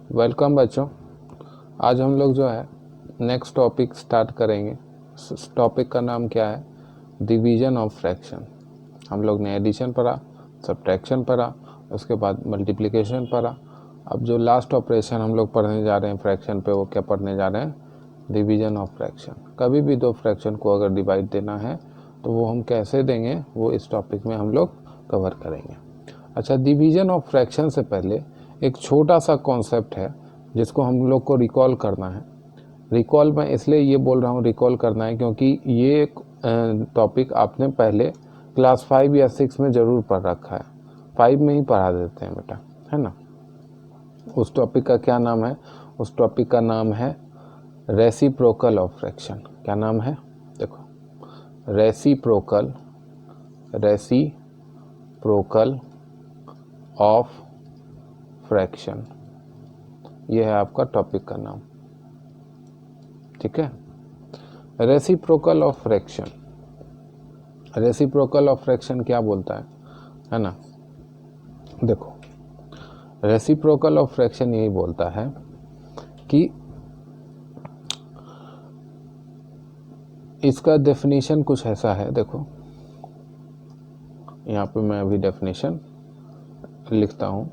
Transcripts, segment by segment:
Welcome बच्चों। आज हम लोग जो है नेक्स्ट टॉपिक स्टार्ट करेंगे। इस टॉपिक का नाम क्या है? Division of fraction. हम लोग ने एडिशन पढ़ा, सब्ट्रैक्शन पढ़ा, उसके बाद मल्टीप्लिकेशन पढ़ा। अब जो लास्ट ऑपरेशन हम लोग पढ़ने जा रहे हैं फ्रैक्शन पे, वो क्या पढ़ने जा रहे हैं? Division of fraction. कभी भी दो फ्रैक्शन को अगर डिवाइड देना है तो वो हम कैसे देंगे, वो इस टॉपिक में हम लोग कवर करेंगे। अच्छा, डिवीजन ऑफ फ्रैक्शन से पहले एक छोटा सा कॉन्सेप्ट है जिसको हम लोग को रिकॉल करना है। रिकॉल मैं इसलिए ये बोल रहा हूँ रिकॉल करना है क्योंकि ये टॉपिक आपने पहले क्लास 5 या 6 में ज़रूर पढ़ रखा है। 5 में ही पढ़ा देते हैं बेटा, है ना। उस टॉपिक का क्या नाम है? उस टॉपिक का नाम है रेसिप्रोकल ऑफ फ्रैक्शन। क्या नाम है? देखो, रेसिप्रोकल ऑफ फ्रैक्शन, ये है आपका टॉपिक का नाम। ठीक है, reciprocal of fraction. Reciprocal of fraction क्या बोलता है ना। देखो, रेसिप्रोकल ऑफ फ्रैक्शन यही बोलता है कि इसका डेफिनेशन कुछ ऐसा है। देखो, यहाँ पे मैं अभी डेफिनेशन लिखता हूँ।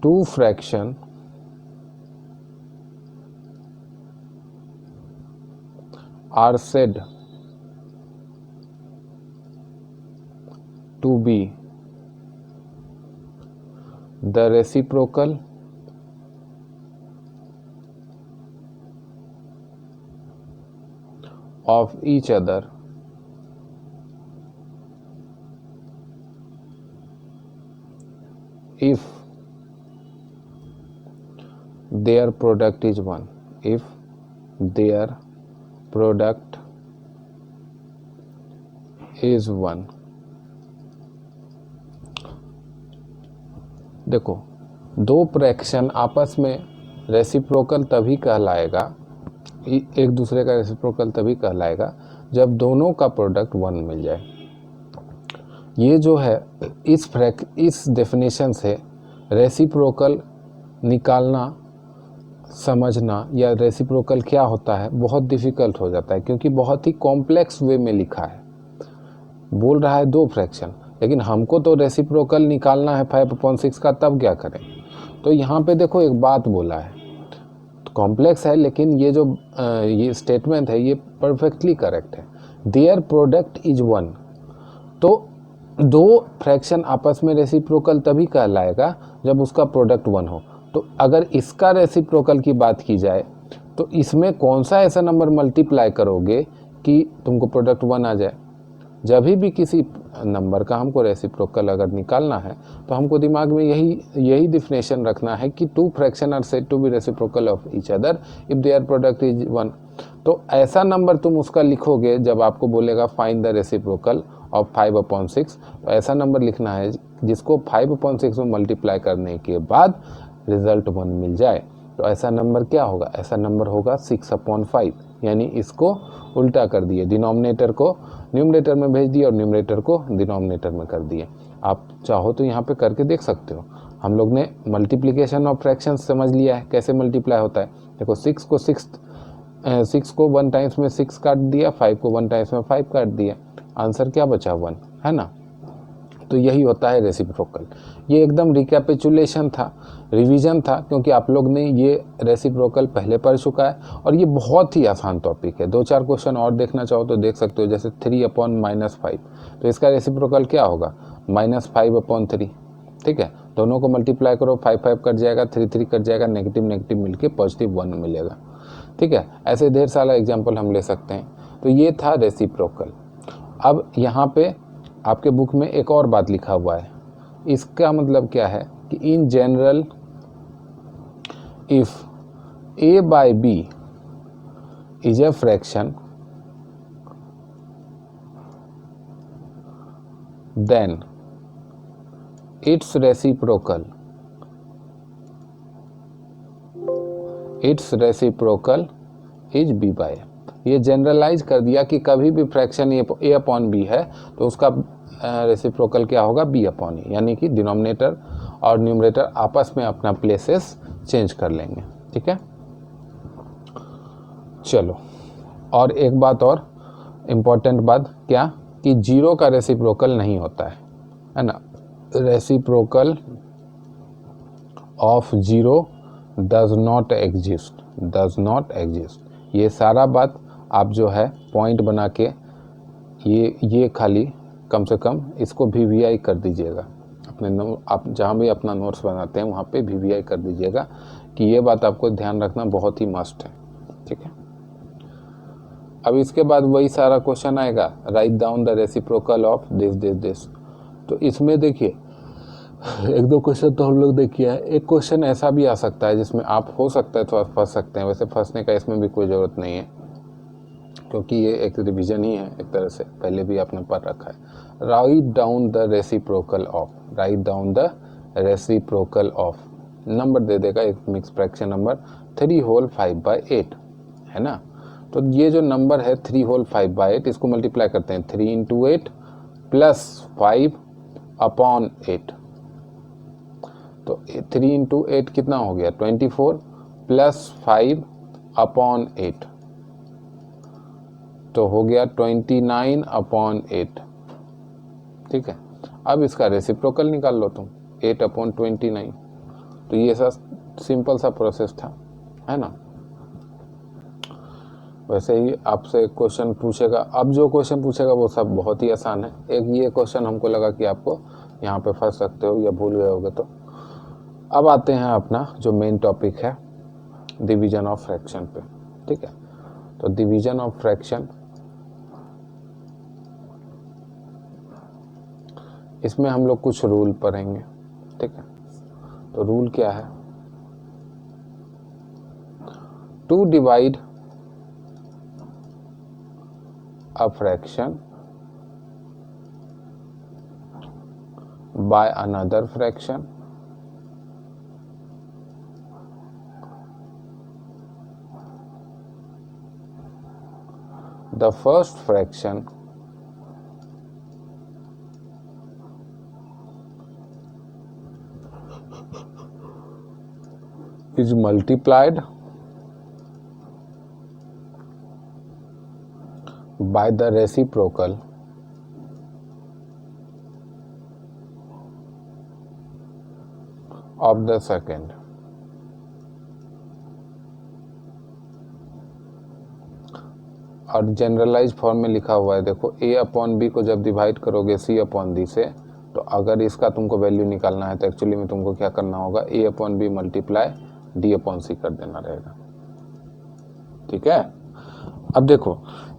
Two fraction are said to be the reciprocal of each other if their product is one. If their product is one. देखो, दो फ्रैक्शन आपस में रेसिप्रोकल तभी कहलाएगा, एक दूसरे का रेसिप्रोकल तभी कहलाएगा जब दोनों का प्रोडक्ट वन मिल जाए। ये जो है इस डेफिनेशन से रेसिप्रोकल निकालना, समझना या रेसिप्रोकल क्या होता है बहुत डिफ़िकल्ट हो जाता है, क्योंकि बहुत ही कॉम्प्लेक्स वे में लिखा है। बोल रहा है दो फ्रैक्शन, लेकिन हमको तो रेसिप्रोकल निकालना है 5/6 का, तब क्या करें? तो यहाँ पे देखो एक बात बोला है, कॉम्प्लेक्स है लेकिन ये जो ये स्टेटमेंट है ये परफेक्टली करेक्ट है। There product is one. तो दो फ्रैक्शन आपस में रेसिप्रोकल तभी कहलाएगा जब उसका प्रोडक्ट वन हो। तो अगर इसका रेसिप्रोकल की बात की जाए तो इसमें कौन सा ऐसा नंबर मल्टीप्लाई करोगे कि तुमको प्रोडक्ट वन आ जाए? जब भी किसी नंबर का हमको रेसिप्रोकल अगर निकालना है तो हमको दिमाग में यही डिफिनेशन रखना है कि two fraction are said to be reciprocal of each other if their product is one. तो ऐसा नंबर तुम उसका लिखोगे जब आपको बोलेगा फाइंड द रेसिप्रोकल ऑफ 5/6, तो ऐसा नंबर लिखना है जिसको 5/6 में मल्टीप्लाई करने के बाद रिजल्ट वन मिल जाए। तो ऐसा नंबर क्या होगा? ऐसा नंबर होगा 6/5। यानी इसको उल्टा कर दिए, डिनोमिनेटर को न्यूमरेटर में भेज दिए और न्यूमरेटर को डिनोमिनेटर में कर दिए। आप चाहो तो यहाँ पे करके देख सकते हो। हम लोग ने मल्टीप्लिकेशन ऑफ फ्रैक्शंस समझ लिया है कैसे मल्टीप्लाई होता है। देखो, 6 को 1 टाइम्स में 6 काट दिया, 5 को 1 टाइम्स में 5 काट दिया, आंसर क्या बचा? 1, है ना। तो यही होता है रेसिप्रोकल। ये एकदम रिकैपिचुलेशन था, रिवीजन था, क्योंकि आप लोग ने ये रेसिप्रोकल पहले पढ़ चुका है और ये बहुत ही आसान टॉपिक है। 2-4 क्वेश्चन और देखना चाहो तो देख सकते हो, जैसे 3/-5, तो इसका रेसिप्रोकल क्या होगा? -5/3। ठीक है, दोनों को मल्टीप्लाई करो, 5 कट जाएगा, 3 कट जाएगा, नेगेटिव नेगेटिव मिलके +1 मिलेगा। ठीक है, ऐसे ढेर सारा एग्जाम्पल हम ले सकते हैं। तो ये था रेसिप्रोकल। अब यहाँ पे आपके बुक में एक और बात लिखा हुआ है। इसका मतलब क्या है कि in general if a/b is a fraction then its reciprocal is b/a। ये जनरलाइज कर दिया कि कभी भी फ्रैक्शन ए अपॉन बी है तो उसका रेसिप्रोकल क्या होगा, बी अपॉन ए, यानी कि डिनोमिनेटर और न्यूमरेटर आपस में अपना प्लेसेस चेंज कर लेंगे। ठीक है, चलो। और एक बात और इम्पॉर्टेंट बात क्या, कि जीरो का रेसिप्रोकल नहीं होता है ना। Reciprocal of zero does not exist. ये सारा बात आप जो है पॉइंट बना के ये खाली कम से कम इसको VVI कर दीजिएगा अपने आप जहाँ भी अपना नोट्स बनाते हैं वहाँ पे VVI कर दीजिएगा कि ये बात आपको ध्यान रखना बहुत ही मस्ट है। ठीक है, अब इसके बाद वही सारा क्वेश्चन आएगा, right down the reciprocal of this. तो इसमें देखिए एक दो क्वेश्चन तो हम लोग देखिए है, एक क्वेश्चन ऐसा भी आ सकता है जिसमें आप हो सकता है थोड़ा फंस सकते हैं। वैसे फंसने का इसमें भी कोई ज़रूरत नहीं है क्योंकि ये एक रिवीजन ही है एक तरह से, पहले भी आपने पढ़ रखा है। Write down the reciprocal of, number दे देगा एक मिक्स फ्रैक्शन नंबर 3 होल 5/8 है ना। तो ये जो नंबर है 3 होल 5/8 इसको मल्टीप्लाई करते हैं 3 इंटू 8 प्लस 5 अपॉन 8। तो 3 इंटू 8 कितना हो गया 24 प्लस 5 अपॉन 8 तो हो गया 29 अपॉन 8। ठीक है, अब इसका रेसिप्रोकल निकाल लो तुम 8 अपॉन 29। तो ये सा सिंपल सा प्रोसेस था, है ना। वैसे ही आपसे एक क्वेश्चन पूछेगा, अब जो क्वेश्चन पूछेगा वो सब बहुत ही आसान है। एक ये क्वेश्चन हमको लगा कि आपको यहाँ पे फंस सकते हो या भूल गए होगे। तो अब आते हैं अपना जो मेन टॉपिक है डिवीजन ऑफ फ्रैक्शन पे। ठीक है, तो डिवीजन ऑफ फ्रैक्शन, इसमें हम लोग कुछ रूल पढ़ेंगे। ठीक है, तो रूल क्या है, to divide a fraction by another fraction the first fraction is multiplied by the reciprocal of the second। और जनरलाइज फॉर्म में लिखा हुआ है, देखो a अपॉन बी को जब डिवाइड करोगे c अपॉन डी से, तो अगर इसका तुमको वैल्यू निकालना है तो एक्चुअली में तुमको क्या करना होगा, a upon B multiply d upon C कर देना रहेगा। ठीक है, अब देखो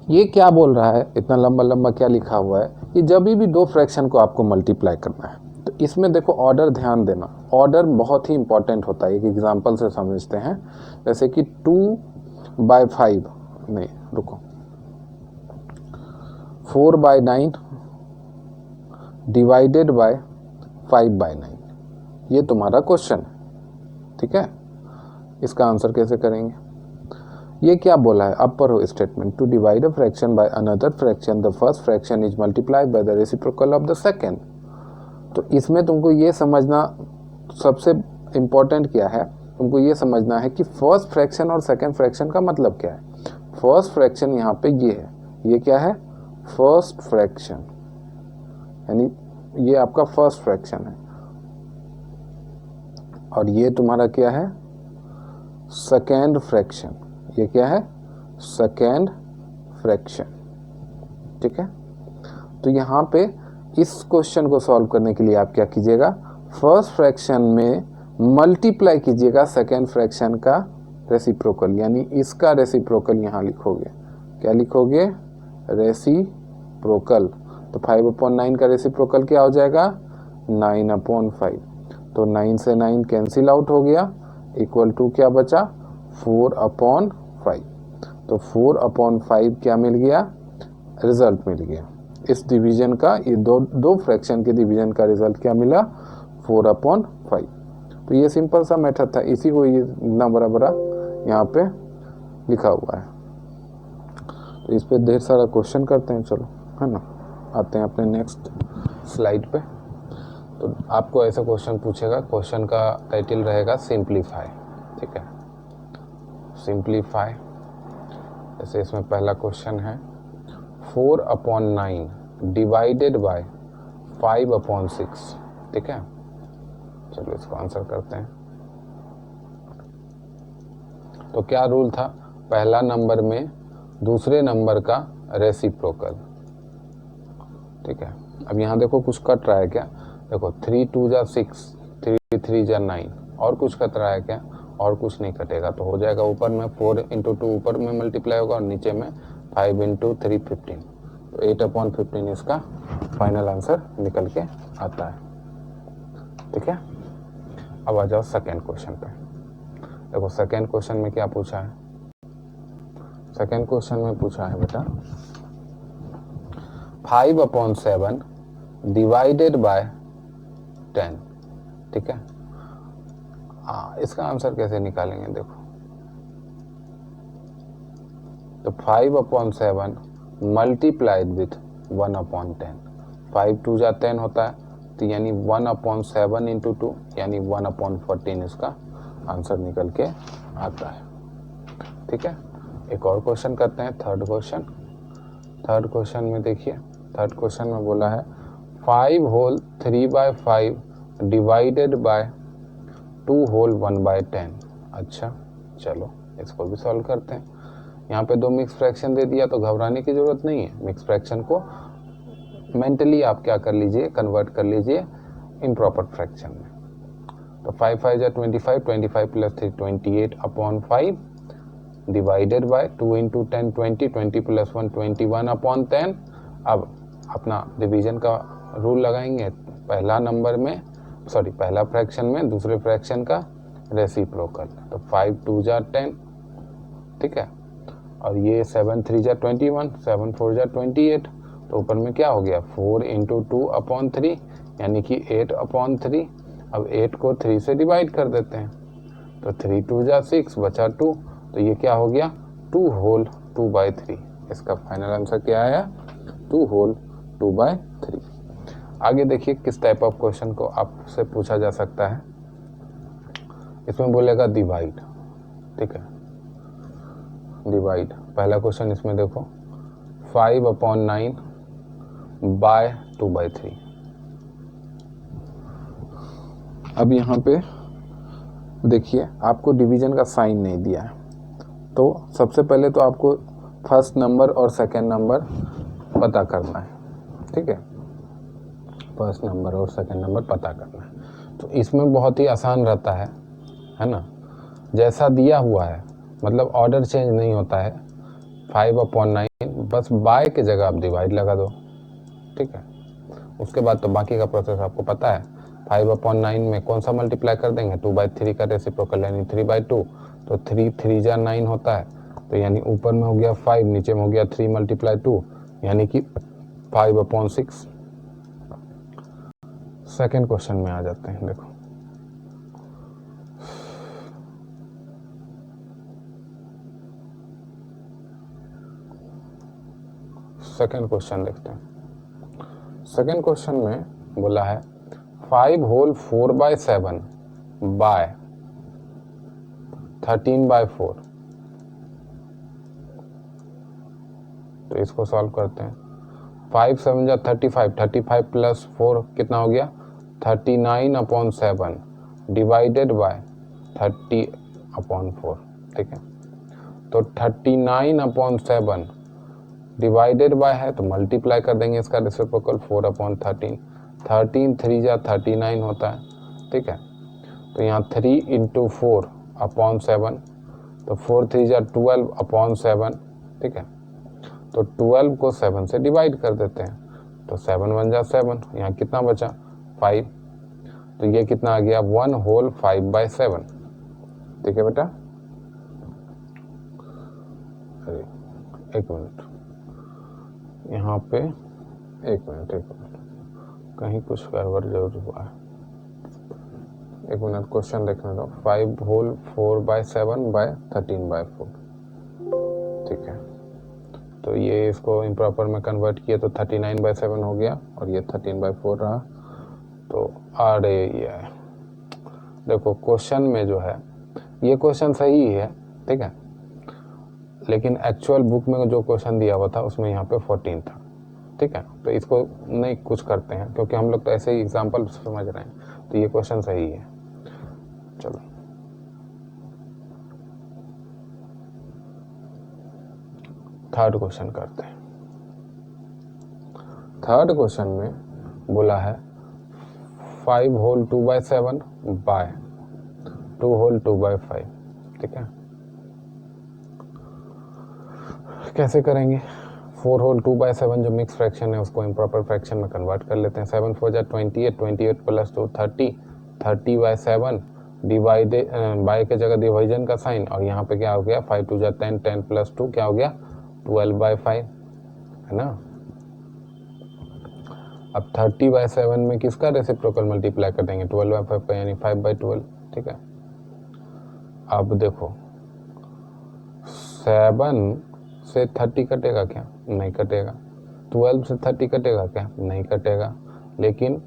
ये क्या बोल रहा है, इतना लंबा लंबा क्या लिखा हुआ है, कि जब भी दो फ्रैक्शन को आपको मल्टीप्लाई करना है तो इसमें देखो ऑर्डर ध्यान देना, ऑर्डर बहुत ही इंपॉर्टेंट होता है। एक एग्जांपल से समझते हैं, जैसे कि 2/5 नहीं रुको 4/9 डिवाइडेड बाय 5/9, ये तुम्हारा क्वेश्चन है। ठीक है, इसका आंसर कैसे करेंगे, ये क्या बोला है, अब पढ़ो statement, to divide a fraction by another fraction the first fraction is multiplied by the reciprocal of the second. तो इसमें तुमको ये समझना सबसे इम्पोर्टेंट क्या है, तुमको ये समझना है कि फर्स्ट फ्रैक्शन और सेकंड फ्रैक्शन का मतलब क्या है। फर्स्ट फ्रैक्शन यहाँ पे ये है, ये क्या है, फर्स्ट फ्रैक्शन, यानी ये आपका फर्स्ट फ्रैक्शन है, और ये तुम्हारा क्या है, सेकेंड फ्रैक्शन, ये क्या है, सेकेंड फ्रैक्शन। ठीक है, तो यहाँ पे इस क्वेश्चन को सॉल्व करने के लिए आप क्या कीजिएगा, फर्स्ट फ्रैक्शन में मल्टीप्लाई कीजिएगा सेकेंड फ्रैक्शन का रेसिप्रोकल, यानी इसका रेसिप्रोकल यहाँ लिखोगे, क्या लिखोगे, रेसिप्रोकल। तो 5/9 का रेसिप्रोकल क्या हो जाएगा, 9/5। तो 9 से 9 कैंसिल आउट हो गया, इक्वल टू क्या बचा, 4/5। तो 4/5 क्या मिल गया, रिजल्ट मिल गया इस डिवीजन का, ये दो फ्रैक्शन के डिवीजन का रिजल्ट क्या मिला, 4/5। तो ये सिंपल सा मेथड था, इसी को ये इतना बड़ा बड़ा यहाँ पे लिखा हुआ है। तो इस पे ढेर सारा क्वेश्चन करते हैं, चलो, है ना। आते हैं अपने नेक्स्ट स्लाइड पे। तो आपको ऐसा क्वेश्चन पूछेगा, क्वेश्चन का टाइटल रहेगा सिंप्लीफाई, ठीक है, सिंप्लीफाई। जैसे इसमें पहला क्वेश्चन है 4/9 डिवाइडेड बाय 5/6, ठीक है। चलो इसको आंसर करते हैं। तो क्या रूल था, पहला नंबर में दूसरे नंबर का रेसिप्रोकल, ठीक है। अब यहाँ देखो कुछ कट रहा है क्या, देखो 3 2 जा 6, 3 3 जा 9, और कुछ कट रहा है क्या, और कुछ नहीं कटेगा। तो हो जाएगा ऊपर में 4 × 2 ऊपर में मल्टीप्लाई होगा और नीचे में 5 × 3 15। तो 8/15 इसका फाइनल आंसर निकल के आता है, ठीक है। अब आ जाओ सेकेंड क्वेश्चन पे। देखो सेकेंड क्वेश्चन में क्या पूछा है, सेकेंड क्वेश्चन में पूछा है बेटा 5/7 डिवाइडेड बाय 10, ठीक है। इसका आंसर कैसे निकालेंगे, देखो तो 5/7 मल्टीप्लाइड विथ 1/10, 5 2 जा 10 होता है, तो यानी 1/7 × 2 यानी 1/14 इसका आंसर निकल के आता है, ठीक है। एक और क्वेश्चन करते हैं, थर्ड क्वेश्चन। थर्ड क्वेश्चन में देखिए, थर्ड क्वेश्चन में बोला है 5 होल 3/5 डिवाइडेड बाय 2 होल 1/10। अच्छा चलो इसको भी सॉल्व करते हैं। यहाँ पे दो मिक्स फ्रैक्शन दे दिया तो घबराने की ज़रूरत नहीं है। मिक्स फ्रैक्शन को मेंटली आप क्या कर लीजिए, कन्वर्ट कर लीजिए इम्प्रॉपर फ्रैक्शन में। तो 5 5 जा 25, 25 + 3 28/5 डिवाइडेड बाय 2 × 10 20, 20 + 1 21/10। अब अपना डिवीजन का रूल लगाएंगे, पहला नंबर में सॉरी पहला फ्रैक्शन में दूसरे फ्रैक्शन का रेसिप्रोकल। तो 5 2 जा 10, ठीक है, और ये 7 3 जा 21, 7 4 जा 28। तो ऊपर में क्या हो गया 4 × 2/3 यानी कि 8/3। अब 8 को 3 से डिवाइड कर देते हैं, तो 3 2 जा 6 बचा 2, तो ये क्या हो गया 2 होल 2/3। इसका फाइनल आंसर क्या आया 2 होल 2/3। आगे देखिए किस टाइप ऑफ क्वेश्चन को आपसे पूछा जा सकता है। इसमें बोलेगा डिवाइड, ठीक है, डिवाइड। पहला क्वेश्चन इसमें देखो 5/9 बाय 2/3। अब यहाँ पे देखिए आपको डिवीजन का साइन नहीं दिया है, तो सबसे पहले तो आपको फर्स्ट नंबर और सेकंड नंबर पता करना है, ठीक है, फर्स्ट नंबर और सेकंड नंबर पता करना है। तो इसमें बहुत ही आसान रहता है ना, जैसा दिया हुआ है मतलब ऑर्डर चेंज नहीं होता है। 5/9 बस बाय के जगह आप डिवाइड लगा दो, ठीक है। उसके बाद तो बाकी का प्रोसेस आपको पता है। 5/9 में कौन सा मल्टीप्लाई कर देंगे 2/3 का रेसिप्रोकल यानी 3/2। तो 3 3 जा 9 होता है, तो यानी ऊपर में हो गया 5, नीचे में हो गया 3 × 2 यानी कि 5/6। सेकेंड क्वेश्चन में आ जाते हैं। देखो सेकेंड क्वेश्चन देखते हैं। सेकेंड क्वेश्चन में बोला है 5 होल 4/7 बाय 13/4। तो इसको सॉल्व करते हैं। 5 7 जा 35, 35 + 4 कितना हो गया 39/7 डिवाइडेड बाय 30/4, ठीक है। तो 39/7 डिवाइडेड बाय है तो मल्टीप्लाई कर देंगे इसका रेसिप्रोकल 4/13। 13 3 जा 39 होता है, ठीक है। तो यहाँ 3 × 4/7, तो 4 3 जा 12/7, ठीक है। तो 12 को 7 से डिवाइड कर देते हैं, तो 7 1 जा 7, यहाँ कितना बचा 5। तो ये कितना आ गया 1 होल 5/7, ठीक है बेटा। अरे एक मिनट, यहाँ पे एक मिनट कहीं कुछ गड़बड़ जरूर हुआ है। एक मिनट क्वेश्चन देखने दो। 5 होल 4/7 बाय 13/4, ठीक है। तो ये इसको इम्प्रॉपर में कन्वर्ट किया तो 39/7 हो गया और ये 13/4 रहा। तो अरे ये देखो क्वेश्चन में जो है ये क्वेश्चन सही है, ठीक है, लेकिन एक्चुअल बुक में जो क्वेश्चन दिया हुआ था उसमें यहाँ पे 14 था, ठीक है। तो इसको नहीं कुछ करते हैं क्योंकि हम लोग तो ऐसे ही एग्जाम्पल समझ रहे हैं, तो ये क्वेश्चन सही है। चलो थर्ड क्वेश्चन करते हैं। थर्ड क्वेश्चन में बोला है 5 होल 2/7 बाय 2 होल 2/5, ठीक है। कैसे करेंगे? 4 होल 2/7 जो मिक्स फ्रैक्शन है उसको इम्प्रॉपर फ्रैक्शन में कन्वर्ट कर लेते हैं। 7 4 जा 28, 28 प्लस 2 30, 30/7 डिवाइडेड बाय के जगह डिवाइजन का साइन, और यहाँ पे क्या हो गया 5 2 जा 10, 10 प्लस 2 क्या हो गया 12/5, है ना। अब 30/7 में किसका रेसिप्रोकल मल्टीप्लाई कर देंगे 12/5 का, यानी 5/12, ठीक है। अब देखो 7 से 30 कटेगा क्या? नहीं कटेगा। 12 से 30 कटेगा क्या? नहीं कटेगा। लेकिन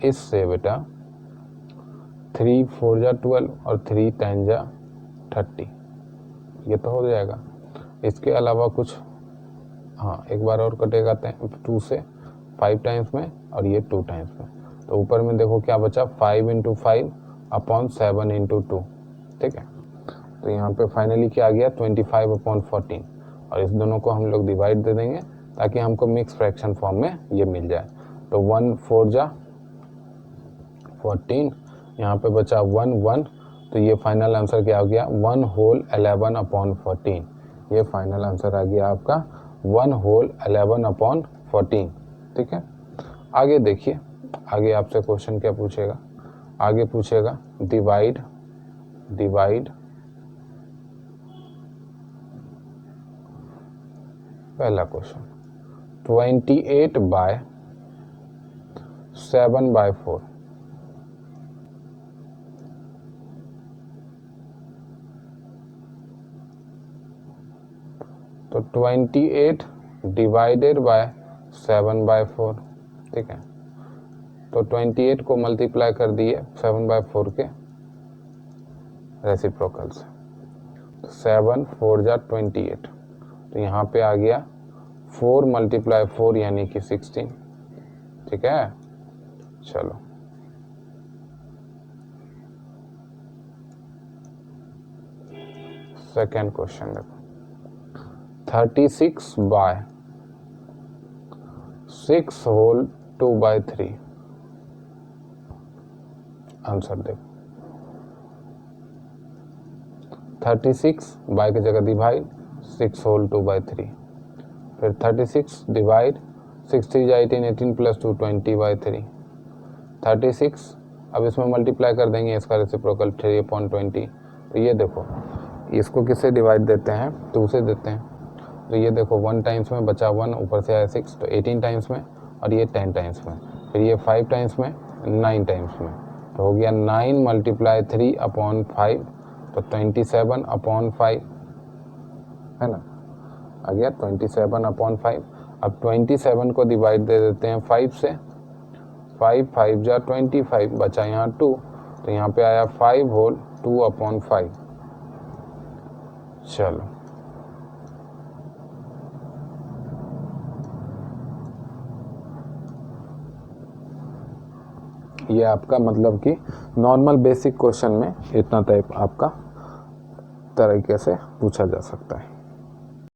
इससे बेटा 3 4 जा 12 और 3 10 जा 30, ये तो हो जाएगा। इसके अलावा कुछ, हाँ एक बार और कटेगा 2 से 5 टाइम्स में और ये 2 टाइम्स में। तो ऊपर में देखो क्या बचा 5 × 5/7 × 2, ठीक है। तो यहाँ पे फाइनली क्या आ गया 25/14, और इस दोनों को हम लोग डिवाइड दे देंगे ताकि हमको मिक्स फ्रैक्शन फॉर्म में ये मिल जाए। तो 1 4 जा 14, यहाँ पे बचा 1 1, तो ये फाइनल आंसर क्या हो गया 1 होल 11/14, ये फाइनल आंसर आ गया आपका 1 होल 11/14, ठीक है। आगे देखिए, आगे आपसे क्वेश्चन क्या पूछेगा? आगे पूछेगा डिवाइड पहला क्वेश्चन 28/7/4, तो 28 डिवाइडेड बाय 7/4, ठीक है। तो 28 को मल्टीप्लाई कर दिए 7/4 के रेसिप्रोकल से, तो 7 4 जा 28, तो यहाँ पे आ गया 4 × 4 यानी कि 16, ठीक है। चलो सेकेंड क्वेश्चन देखो 36/6 होल 2/3, आंसर देखो 36 बाय की जगह डिवाइड 6 होल 2/3, फिर 36 डिवाइड 6 3 जा 18, 18 प्लस 2 20/3, 36 अब इसमें मल्टीप्लाई कर देंगे इसका रेसिप्रोकल 3/20। तो ये देखो इसको किससे डिवाइड देते हैं 2 से देते हैं, तो ये देखो 1 टाइम्स में बचा 1, ऊपर से आया 6, तो 18 टाइम्स में, और ये 10 टाइम्स में, फिर ये 5 टाइम्स में, 9 टाइम्स में, तो हो गया 9 × 3/5, तो 27/5, है ना, आ गया 27/5। अब 27 को डिवाइड दे देते हैं 5 से, 5 5 जा 25, बचा यहाँ 2, तो यहाँ पे आया 5 होल 2/5। चलो ये आपका मतलब कि नॉर्मल बेसिक क्वेश्चन में इतना टाइप आपका तरीके से पूछा जा सकता है।